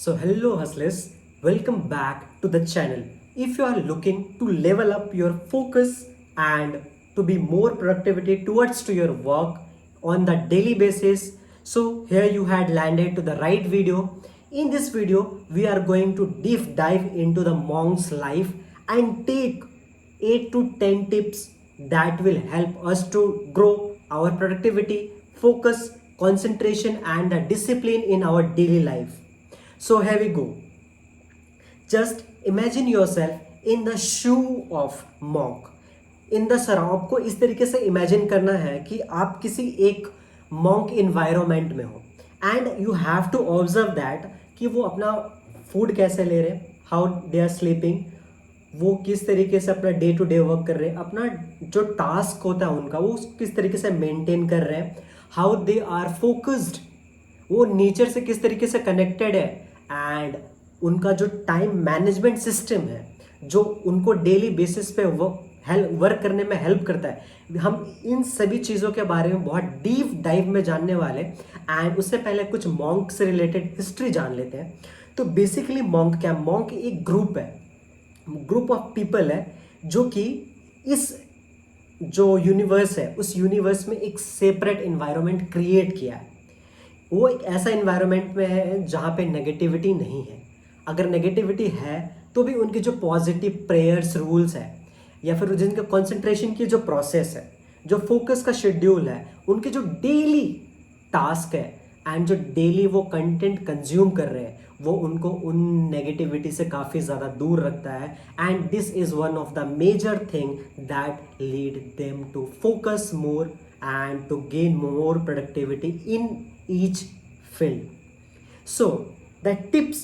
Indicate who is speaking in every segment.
Speaker 1: So hello hustlers, welcome back to the channel. If you are looking to level up your focus and to be more productivity towards to your work on the daily basis, so here you had landed to the right video. In this video, we are going to deep dive into the monk's life and take 8 to 10 tips that will help us to grow our productivity, focus, concentration and the discipline in our daily life. So here we go. Just imagine yourself in the shoe of monk. In the surround आपको इस तरीके से imagine करना है कि आप किसी एक मॉन्क इन्वायरमेंट में हो and you have to observe that कि वो अपना फूड कैसे ले रहे हैं, हाउ दे आर स्लीपिंग, वो किस तरीके से अपना डे टू डे वर्क कर रहे हैं, अपना जो टास्क होता है उनका वो किस तरीके से मेंटेन कर रहे हैं, हाउ दे आर फोकस्ड, वो नेचर से किस तरीके से कनेक्टेड है एंड उनका जो टाइम मैनेजमेंट सिस्टम है जो उनको डेली बेसिस पे वर्क करने में हेल्प करता है। हम इन सभी चीज़ों के बारे में बहुत डीप डाइव में जानने वाले एंड उससे पहले कुछ मॉन्क से रिलेटेड हिस्ट्री जान लेते हैं। तो बेसिकली मॉन्क क्या, मॉन्क एक ग्रुप है, ग्रुप ऑफ पीपल है जो कि इस जो यूनिवर्स है उस यूनिवर्स में एक सेपरेट इन्वायरमेंट क्रिएट किया है। वो एक ऐसा इन्वायरमेंट में है जहाँ पे नेगेटिविटी नहीं है, अगर नेगेटिविटी है तो भी उनकी जो पॉजिटिव प्रेयर्स रूल्स है या फिर जिनके कंसंट्रेशन की जो प्रोसेस है, जो फोकस का शेड्यूल है, उनके जो डेली टास्क है एंड जो डेली वो कंटेंट कंज्यूम कर रहे हैं वो उनको उन नेगेटिविटी से काफ़ी ज़्यादा दूर रखता है and this is one of the major thing that lead them to focus more and to gain more productivity in each field. So the tips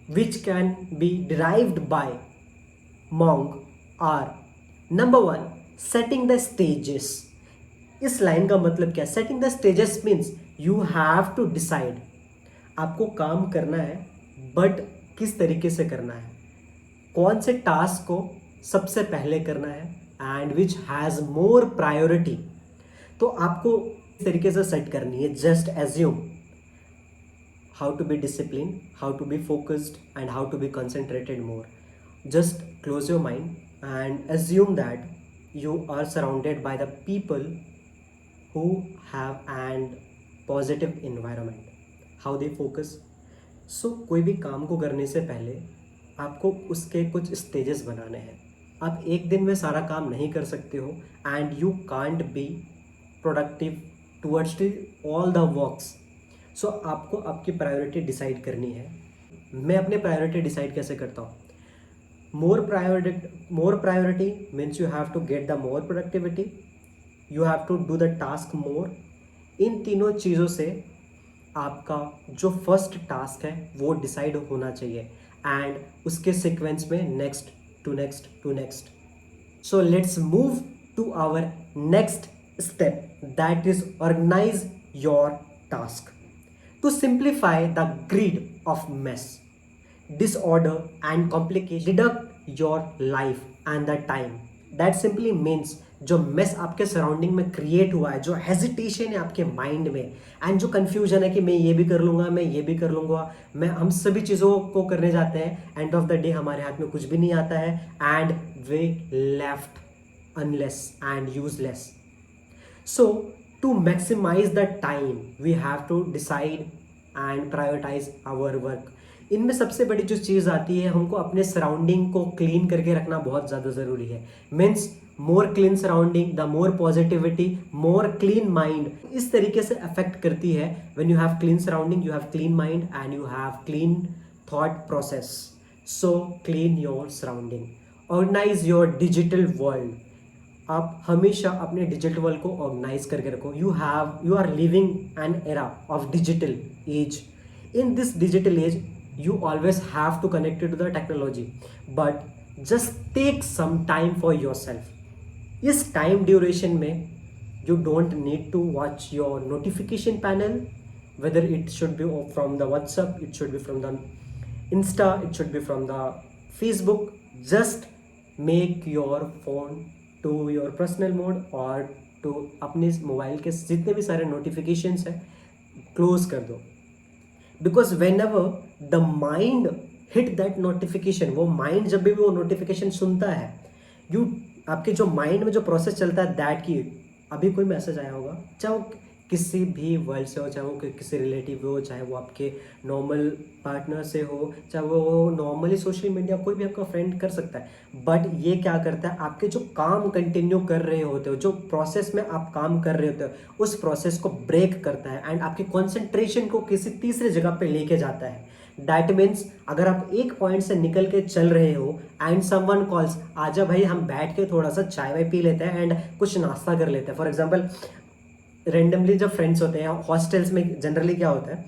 Speaker 1: which can be derived by monk are number one, setting the stages. इस line का मतलब क्या, setting the stages means you have to decide आपको काम करना है but किस तरीके से करना है, कौन से टास्क को सबसे पहले करना है and which has more priority. तो आपको इस तरीके से सेट करनी है। Just assume how to be disciplined, how to be focused and how to be concentrated more. Just close your mind and assume that you are surrounded by the people who have an positive environment. How they focus. So कोई भी काम को करने से पहले आपको उसके कुछ स्टेजेस बनाने हैं। आप एक दिन में सारा काम नहीं कर सकते हो and you can't be productive towards all the works. So आपको आपकी प्रायोरिटी डिसाइड करनी है। मैं अपने प्रायोरिटी डिसाइड कैसे करता हूँ, more priority means you have to get the more productivity, you have to do the task more. इन तीनों चीज़ों से आपका जो फर्स्ट टास्क है वो डिसाइड होना चाहिए एंड उसके सीक्वेंस में next to next to next. So let's move to our next step, that is organize your task to simplify the grid of mess, disorder and complication, deduct your life and the time. That simply means जो mess आपके surrounding में create हुआ है, जो hesitation है आपके mind में and जो कन्फ्यूजन है कि मैं ये भी कर लूँगा, मैं ये भी कर लूँगा, मैं हम सभी चीज़ों को करने जाते हैं, एंड ऑफ द डे हमारे हाथ में कुछ भी नहीं आता है and way left unless and useless. So to maximize the time we have to decide and prioritize our work. इनमें सबसे बड़ी जो चीज़ आती है, हमको अपने सराउंडिंग को क्लीन करके रखना बहुत ज़्यादा ज़रूरी है। Means more clean surrounding the more positivity, more clean mind इस तरीके से अफेक्ट करती है। When you have clean surrounding you have clean mind and you have clean thought process. So clean your surrounding, organise your digital world. आप हमेशा अपने digital world को organise करके रखो. You are living an era of digital age. In this digital age you always have to connected to the technology but just take some time for yourself. इस time duration में you don't need to watch your notification panel, whether it should be from the WhatsApp, it should be from the Insta, it should be from the Facebook. Just make your phone to your personal mode और अपने mobile के जितने भी सारे notifications हैं close कर दो. Because when ever the mind hit that notification, वो माइंड जब भी वो नोटिफिकेशन सुनता है, यू आपके जो माइंड में जो प्रोसेस चलता है दैट की अभी कोई मैसेज आया होगा, चाहे वो किसी भी वर्ल्ड से हो, चाहे वो किसी रिलेटिव हो, चाहे वो आपके नॉर्मल पार्टनर से हो, चाहे वो नॉर्मली सोशल मीडिया कोई भी आपका फ्रेंड कर सकता है। बट ये क्या करता है, आपके जो काम कंटिन्यू कर रहे होते हो, जो प्रोसेस में आप काम कर रहे होते हो, उस प्रोसेस को ब्रेक करता है एंड आपकी कॉन्सेंट्रेशन को किसी तीसरे जगह पे लेके जाता है। दैट मीन्स अगर आप एक पॉइंट से निकल के चल रहे हो एंड समवन कॉल्स, आजा भाई हम बैठ के थोड़ा सा चाय वाय पी लेते हैं एंड कुछ नाश्ता कर लेते हैं। फॉर एग्जाम्पल रेंडमली जब फ्रेंड्स होते हैं, हॉस्टल्स में जनरली क्या होता है,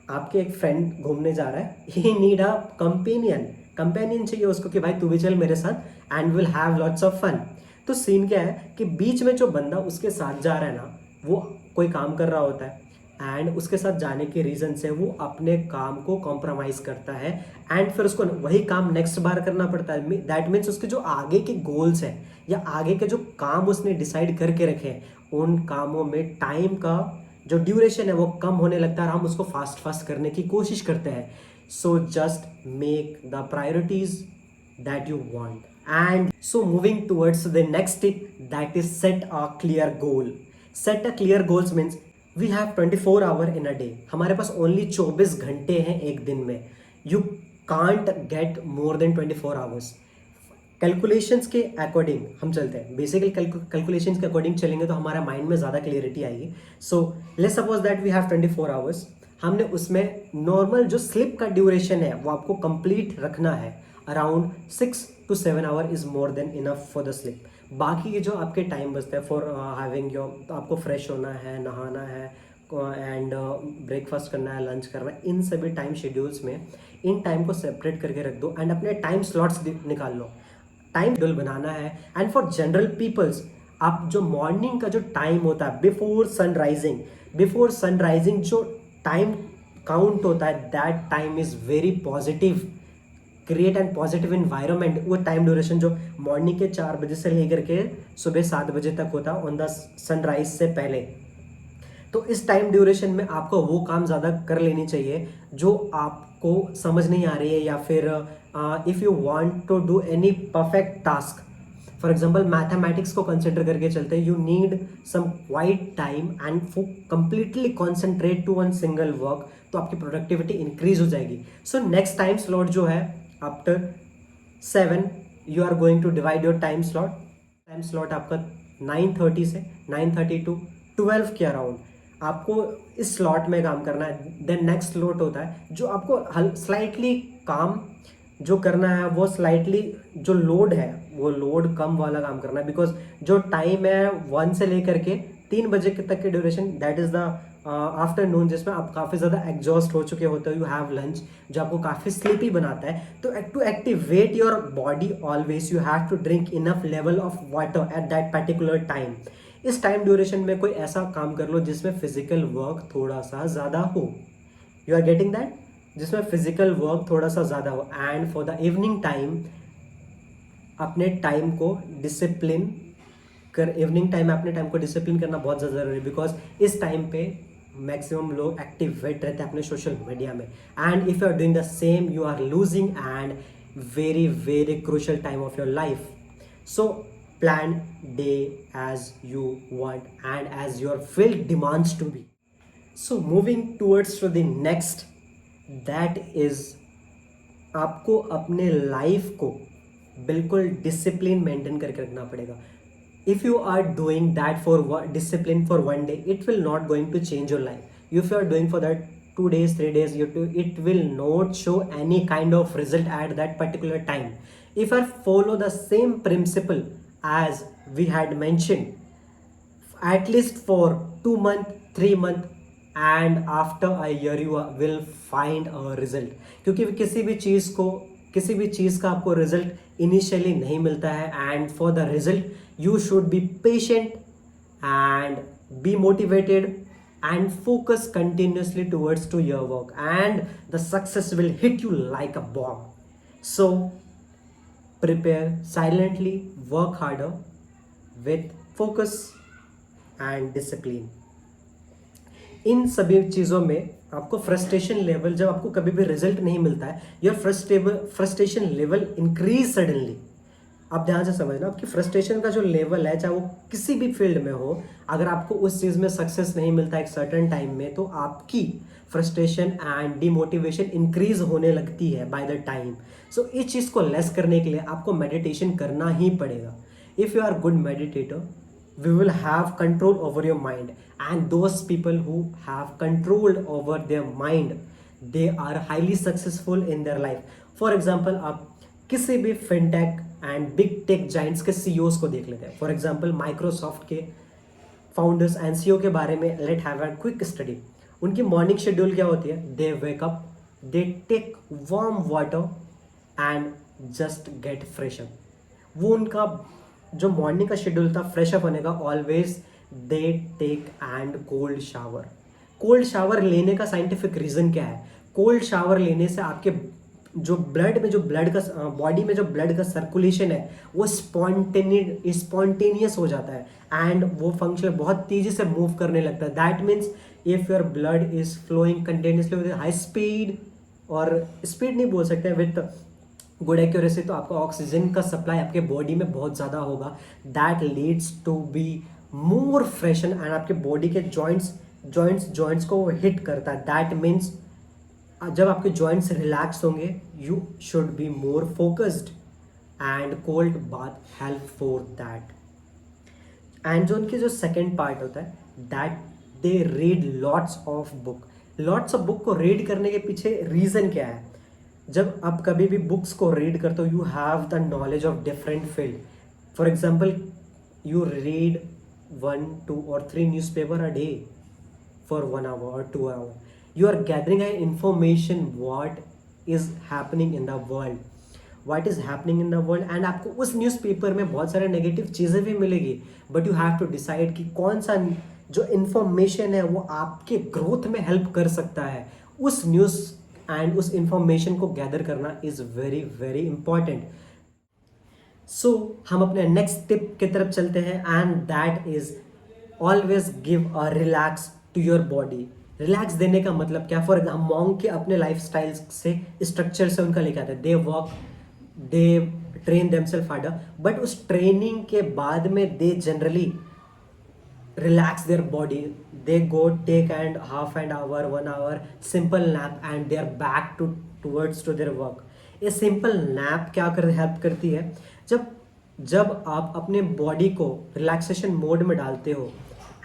Speaker 1: आपके एक फ्रेंड घूमने जा रहा है, ही नीड अ कंपेनियन चाहिए उसको कि भाई तू भी चल मेरे साथ and will have lots of fun. तो सीन क्या है कि बीच में जो बंदा उसके साथ जा रहा है ना, वो कोई काम कर रहा होता है एंड उसके साथ जाने के रीज़न से वो अपने काम को कॉम्प्रोमाइज़ करता है एंड फिर उसको वही काम नेक्स्ट बार करना पड़ता है। दैट मीन्स उसके जो आगे के गोल्स हैं या आगे के जो काम उसने डिसाइड करके रखे हैं, उन कामों में टाइम का जो ड्यूरेशन है वो कम होने लगता है और हम उसको फास्ट फास्ट करने की कोशिश करते हैं। So just make the priorities that you want and so moving towards the next tip, that is set a clear goal. Set a clear goals means we have 24 hour in a day, हमारे पास only 24 घंटे हैं एक दिन में। You can't get more than 24 hours. Calculations के according हम चलते हैं, बेसिकली कैलकुलेशंस के अकॉर्डिंग चलेंगे तो हमारा माइंड में ज़्यादा क्लियरिटी आएगी। So let's suppose that we have 24 hours, हमने उसमें नॉर्मल जो स्लिप का ड्यूरेशन है वो आपको कंप्लीट रखना है, around 6 to 7 our is more than enough for the slip. बाकी के जो आपके टाइम बचते हैं फॉर हैविंग योर, तो आपको फ्रेश होना है, नहाना है एंड ब्रेकफास्ट करना है, लंच करना है, इन सभी टाइम शेड्यूल्स में इन टाइम को सेपरेट करके रख दो एंड अपने टाइम स्लॉट्स निकाल लो। टाइम शेड्यूल बनाना है एंड फॉर जनरल पीपल्स, आप जो मॉर्निंग का जो टाइम होता है बिफोर सनराइजिंग जो टाइम काउंट होता है, that time is very positive, create and positive environment. वो टाइम ड्यूरेशन जो मॉर्निंग के 4 बजे से लेकर के सुबह 7 बजे तक होता है ऑन द सनराइज से पहले, तो इस टाइम ड्यूरेशन में आपको वो काम ज़्यादा कर लेनी चाहिए जो आपको समझ नहीं आ रही है, या फिर if you want to do any perfect task, for example mathematics को कंसिडर करके चलते हैं, you need some quiet time and for completely concentrate to one single work, तो आपकी प्रोडक्टिविटी इंक्रीज हो जाएगी। सो नेक्स्ट टाइम स्लॉट जो है after 7 you are going to divide your time slot आपका 9:30 से 9:30 टू 12 के अराउंड आपको इस स्लॉट में काम करना है। देन नेक्स्ट स्लॉट होता है जो आपको स्लाइटली काम जो करना है, वो स्लाइटली जो लोड है वो लोड कम वाला काम करना है, बिकॉज जो टाइम है 1 से लेकर के 3 बजे तक के duration, that is the afternoon, जिसमें आप काफ़ी ज़्यादा एग्जॉस्ट हो चुके होते हो, यू हैव लंच, जो आपको काफ़ी स्लीपी बनाता है। तो to activate your body always you have to drink enough level of water at that particular time. इस टाइम ड्यूरेशन में कोई ऐसा काम कर लो जिसमें फिजिकल वर्क थोड़ा सा ज़्यादा हो, यू आर गेटिंग दैट, जिसमें फिजिकल वर्क थोड़ा सा ज़्यादा हो। And for the evening time अपने टाइम को डिसिप्लिन इवनिंग टाइम में अपने टाइम को डिसिप्लिन करना बहुत ज़्यादा ज़रूरी है, बिकॉज इस टाइम पे मैक्सिमम लोग एक्टिवेट रहते हैं अपने सोशल मीडिया में, and if you are doing the same you are losing and very very crucial time of your life. So plan day as you want and as your field demands to be. So moving towards to the next, that is आपको अपने life को बिल्कुल discipline maintain करके रखना पड़ेगा। If you are doing that for discipline for 1 day, it will not going to change your life. If you are doing for that 2 days 3 days, it will not show any kind of result at that particular time. If I follow the same principle as we had mentioned at least for 2 months 3 months and after a year you will find a result, क्योंकि किसी भी चीज़ का आपको result initially नहीं मिलता है, and for the result you should be patient and be motivated and focus continuously towards to your work and the success will hit you like a bomb. So prepare silently, work harder with focus and discipline. इन सभी चीज़ों में आपको frustration level, जब आपको कभी भी result नहीं मिलता है, your frustration level increase suddenly. आप ध्यान से समझना, आपकी फ्रस्ट्रेशन का जो लेवल है, चाहे वो किसी भी फील्ड में हो, अगर आपको उस चीज़ में सक्सेस नहीं मिलता एक सर्टेन टाइम में, तो आपकी फ्रस्ट्रेशन एंड डिमोटिवेशन इंक्रीज होने लगती है बाय द टाइम। सो इस चीज़ को लेस करने के लिए आपको मेडिटेशन करना ही पड़ेगा। If you are good meditator, we will have control over your mind, and those people who have control over their mind, they are highly successful in their life. For example, आप किसी भी fintech and big tech giants के CEOs को देख लेते हैं। For example Microsoft के founders and CEO के बारे में let have a quick study. उनकी मॉर्निंग शेड्यूल क्या होती है? They wake up, they take warm water and just get fresh up. वो उनका जो मॉर्निंग का शेड्यूल था फ्रेश अप होने का, always they take and cold shower. Cold shower लेने का साइंटिफिक रीज़न क्या है? कोल्ड शावर लेने से आपके जो ब्लड में, जो ब्लड का बॉडी में जो ब्लड का सर्कुलेशन है वो स्पॉन्टेनियस हो जाता है एंड वो फंक्शन बहुत तेज़ी से मूव करने लगता है। That means if your blood is flowing continuously with high speed, और स्पीड नहीं बोल सकते, विथ गुड एक्यूरेसी, तो आपका ऑक्सीजन का सप्लाई आपके बॉडी में बहुत ज़्यादा होगा। That leads to be more freshen and आपके बॉडी के जॉइंट्स को वो हिट करता है। दैट मीन्स जब आपके जॉइंट्स रिलैक्स होंगे, you should be more focused and cold bath help for that. And जो उनकी जो सेकेंड पार्ट होता है, that they read lots of book. Lots of book को रीड करने के पीछे रीज़न क्या है? जब आप कभी भी बुक्स को रीड करते हो, you have the knowledge of different field. For example, you read 1, 2 or 3 newspaper a day for 1 hour or 2 hours. You are gathering an information what is happening in the world, what is happening in the world, and आपको उस newspaper में बहुत सारे negative चीज़ें भी मिलेगी, but you have to decide कि कौन सा जो इन्फॉर्मेशन है वो आपके ग्रोथ में हेल्प कर सकता है। उस न्यूज़ एंड उस इंफॉर्मेशन को गैदर करना is very very important. So हम अपने नेक्स्ट टिप की तरफ चलते हैं, and that is always give a relax to your body. Relax देने का मतलब क्या? फॉर हम मॉन्क के अपने लाइफ स्टाइल से, स्ट्रक्चर से उनका लेके आते हैं। They walk, they train themselves harder, but उस ट्रेनिंग के बाद में they generally relax their body. They go take and half an hour, 1 hour simple nap and they are back towards to their work. ये simple nap क्या help करती है? जब आप अपने बॉडी को रिलैक्सेशन मोड में डालते हो,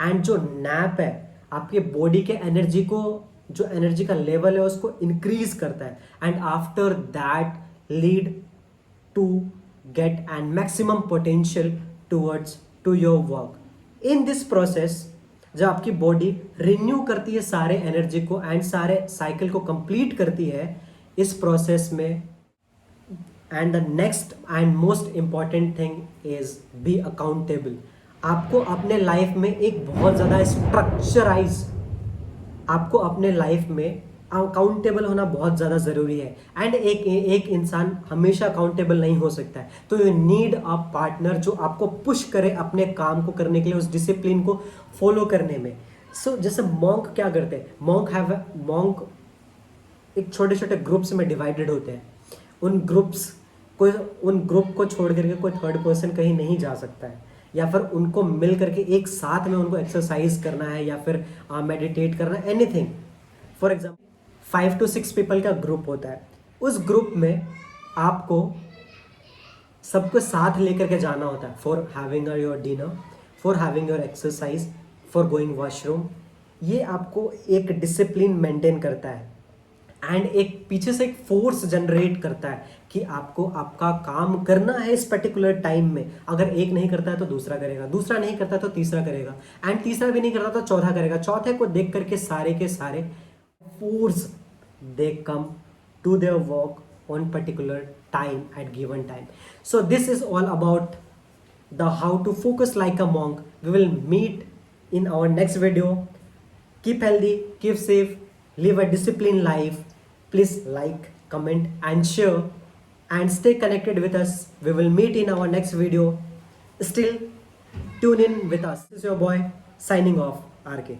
Speaker 1: एंड जो नैप है आपके बॉडी के एनर्जी को, जो एनर्जी का लेवल है उसको इंक्रीज करता है, and after that lead to get and maximum potential towards to your work. In this process जब आपकी बॉडी रिन्यू करती है सारे एनर्जी को एंड सारे साइकिल को कंप्लीट करती है इस प्रोसेस में, and the next and most important thing is be accountable. आपको अपने लाइफ में एक बहुत ज़्यादा स्ट्रक्चराइज, आपको अपने लाइफ में अकाउंटेबल होना बहुत ज़्यादा ज़रूरी है, एंड एक इंसान हमेशा अकाउंटेबल नहीं हो सकता है। तो यू नीड अ पार्टनर जो आपको पुश करे अपने काम को करने के लिए, उस डिसिप्लिन को फॉलो करने में। सो जैसे मॉन्क क्या करते हैं, मॉन्क एक छोटे छोटे ग्रुप्स में डिवाइडेड होते हैं। उन ग्रुप को छोड़ करके कोई थर्ड पर्सन कहीं नहीं जा सकता है, या फिर उनको मिल करके एक साथ में उनको एक्सरसाइज करना है या फिर मेडिटेट करना है, anything. For example 5 to 6 people का ग्रुप होता है। उस ग्रुप में आपको सबको साथ लेकर के जाना होता है, for having your dinner, for having your exercise, for going washroom. ये आपको एक डिसिप्लिन मेंटेन करता है एंड एक पीछे से एक फोर्स जनरेट करता है कि आपको आपका काम करना है इस पर्टिकुलर टाइम में। अगर एक नहीं करता है तो दूसरा करेगा, दूसरा नहीं करता तो तीसरा करेगा, एंड तीसरा भी नहीं करता तो चौथा करेगा। चौथे को देख करके सारे के सारे force they come to their work on particular time at given time. So this is all about the how to focus like a monk. We will meet in our next video. Keep healthy, keep safe, live a disciplined life. Please like, comment and share and stay connected with us. We will meet in our next video. Still tune in with us. This is your boy signing off, RK.